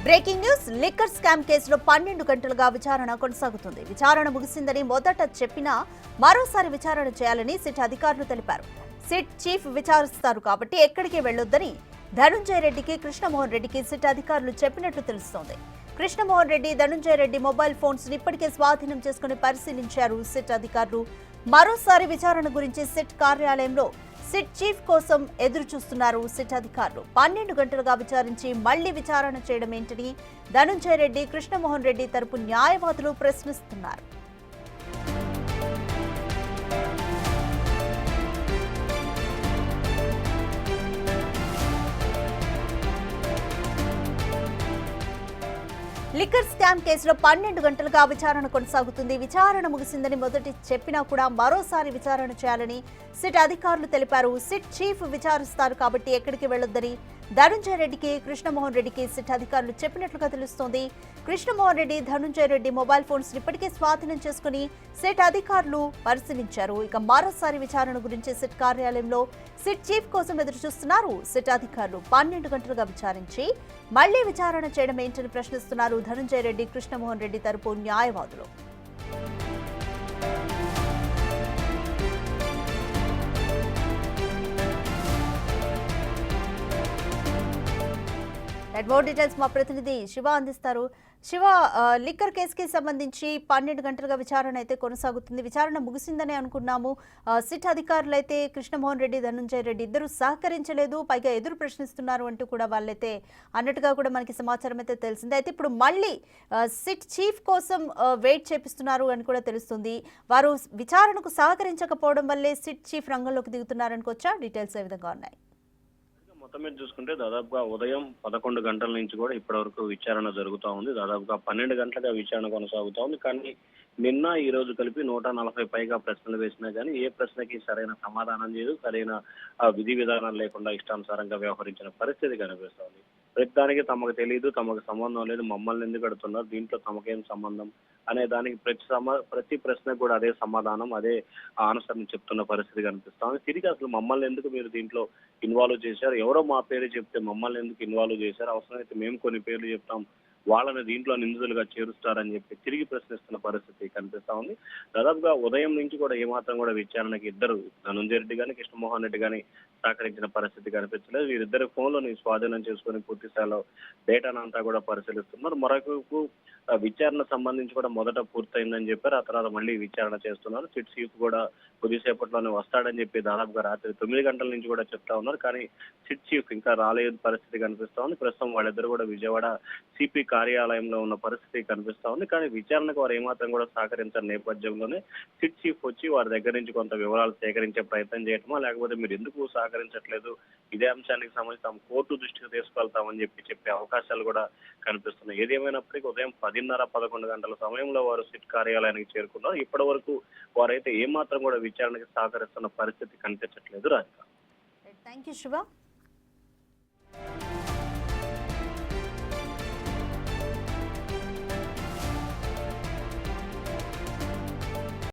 Breaking news liquor scam కేసులో 12 గంటలుగా విచారణ కొనసాగుతుంది. విచారణ ముగిసిందని మొదట చెప్పినా మరోసారి విచారణ చేయాలని సిట్ అధికారులు తెలిపారు. సిట్ చీఫ్ విచారిస్తారు కాబట్టి ఎక్కడికి వెళ్లొద్దని ధనుంజయ రెడ్డికి, కృష్ణమోహన్ రెడ్డికి సిట్ అధికారులు చెప్పినట్లు తెలుస్తోంది. కృష్ణమోహన్ రెడ్డి, ధనుంజయ రెడ్డి మొబైల్ ఫోన్స్ ఇప్పటికే స్వాధీనం చేసుకుని పరిశీలించారు సిట్ అధికారులు. మరోసారి విచారణ గురించి సిట్ కార్యాలయంలో సిట్ చీఫ్ కోసం ఎదురు చూస్తున్నారు సిట్ అధికారులు. 12 గంటలుగా విచారించి మళ్లీ విచారణ చేయడం ఏంటని ధనుంజయ రెడ్డి, కృష్ణమోహన్ రెడ్డి తరపు న్యాయవాదులు ప్రశ్నిస్తున్నారు. లిక్కర్ స్కామ్ కేసులో 12 గంటలుగా విచారణ కొనసాగుతుంది. విచారణ ముగిసిందని మొదటి చెప్పినా కూడా మరోసారి విచారణ చేయాలని సిట్ అధికారులు తెలిపారు. సిట్ చీఫ్ విచారిస్తారు కాబట్టి ఎక్కడికి వెళ్లొద్దని ధనుంజయ రెడ్డికి, కృష్ణమోహన్ రెడ్డికి సిట్ అధికారులు చెప్పినట్లుగా తెలుస్తోంది. కృష్ణమోహన్ రెడ్డి, ధనుంజయ రెడ్డి మొబైల్ ఫోన్స్ ఇప్పటికే స్వాధీనం చేసుకుని సిట్ అధికారులు పరిశీలించారు. ఇక మరోసారి విచారణ గురించి సిట్ కార్యాలయంలో సిట్ చీఫ్ కోసం ఎదురు చూస్తున్నారు సిట్ అధికారులు. 12 గంటలుగా విచారించి మళ్లీ విచారణ చేయడం ఏంటని ప్రశ్నిస్తున్నారు ధనుంజయ రెడ్డి, కృష్ణమోహన్ రెడ్డి తరపు న్యాయవాదులు. మోర్ డీటెయిల్స్ మా ప్రతినిధి శివ అందిస్తారు. శివ, లిక్కర్ కేసుకి సంబంధించి 12 గంటలుగా విచారణ అయితే కొనసాగుతుంది. విచారణ ముగిసిందని అనుకున్నాము. సిట్ అధికారులు అయితే కృష్ణమోహన్ రెడ్డి, ధనుంజయ రెడ్డి ఇద్దరు సహకరించలేదు, పైగా ఎదురు ప్రశ్నిస్తున్నారు అంటూ కూడా వాళ్ళైతే అన్నట్టుగా కూడా మనకి సమాచారం అయితే తెలిసింది. అయితే ఇప్పుడు మళ్ళీ సిట్ చీఫ్ కోసం వెయిట్ చేపిస్తున్నారు అని కూడా తెలుస్తుంది. వారు విచారణకు సహకరించకపోవడం వల్లే సిట్ చీఫ్ రంగంలోకి దిగుతున్నారనుకోవచ్చా? డీటెయిల్స్ ఏ విధంగా ఉన్నాయి? మొత్తం మీద చూసుకుంటే దాదాపుగా ఉదయం 11 గంటల నుంచి కూడా ఇప్పటి వరకు విచారణ జరుగుతూ ఉంది. దాదాపుగా 12 గంటలుగా విచారణ కొనసాగుతూ ఉంది. కానీ నిన్న ఈ రోజు కలిపి 140 పైగా ప్రశ్నలు వేసినా కానీ ఏ ప్రశ్నకి సరైన సమాధానం లేదు, సరైన విధి విధానాలు లేకుండా ఇష్టానుసారంగా వ్యవహరించిన పరిస్థితి కనిపిస్తోంది. ప్రతిదానికి తమకు తెలియదు, తమకు సంబంధం లేదు, మమ్మల్ని ఎందుకు అడుగుతున్నారు, దీంట్లో తమకేం సంబంధం అనే దానికి ప్రతి ప్రశ్నకు కూడా అదే సమాధానం, అదే ఆన్సర్ని చెప్తున్న పరిస్థితి కనిపిస్తోంది. తిరిగి అసలు మమ్మల్ని ఎందుకు మీరు దీంట్లో ఇన్వాల్వ్ చేశారు, ఎవరో మా పేరు చెప్తే మమ్మల్ని ఎందుకు ఇన్వాల్వ్ చేశారు, అవసరమైతే మేము కొన్ని పేర్లు చెప్తాం, వాళ్ళని దీంట్లో నిందితులుగా చేరుస్తారని చెప్పి తిరిగి ప్రశ్నిస్తున్న పరిస్థితి కనిపిస్తా ఉంది. దాదాపుగా ఉదయం నుంచి కూడా ఏమాత్రం కూడా విచారణకి ఇద్దరు, ధనుంజయ రెడ్డి కానీ కృష్ణమోహన్ రెడ్డి కానీ సహకరించిన పరిస్థితి కనిపించలేదు. వీరిద్దరి ఫోన్లను స్వాధీనం చేసుకుని పూర్తి స్థాయిలో డేటాను అంతా కూడా పరిశీలిస్తున్నారు. మరొక విచారణ సంబంధించి కూడా మొదట పూర్తయిందని చెప్పారు. ఆ తర్వాత మళ్ళీ విచారణ చేస్తున్నారు. సిట్ చీఫ్ కూడా కొద్దిసేపట్లోనే వస్తాడని చెప్పి దాదాపుగా రాత్రి 9 గంటల నుంచి కూడా చెప్తా ఉన్నారు. కానీ సిట్ చీఫ్ ఇంకా రాలేదు పరిస్థితి కనిపిస్తా ఉంది. ప్రస్తుతం వాళ్ళిద్దరు కూడా విజయవాడ సిపి కార్యాలయంలో ఉన్న పరిస్థితి కనిపిస్తా ఉంది. కానీ విచారణకు వారు ఏమాత్రం కూడా సహకరించిన నేపథ్యంలోనే సిట్ చీఫ్ వచ్చి వారి దగ్గర నుంచి కొంత వివరాలు సేకరించే ప్రయత్నం చేయటమా, లేకపోతే మీరు ఎందుకు సహకరించట్లేదు, ఇదే అంశానికి సంబంధించి తాము కోర్టు దృష్టికి తీసుకెళ్తామని చెప్పే అవకాశాలు కూడా కనిపిస్తున్నాయి. ఏదేమైనప్పటికీ ఉదయం 10:30-11 గంటల సమయంలో వారు సిట్ కార్యాలయానికి చేరుకున్నారు. ఇప్పటి వరకు వారైతే ఏమాత్రం కూడా విచారణకి సహకరిస్తున్న పరిస్థితి కనిపించట్లేదు. Radhika, thank you Shiva.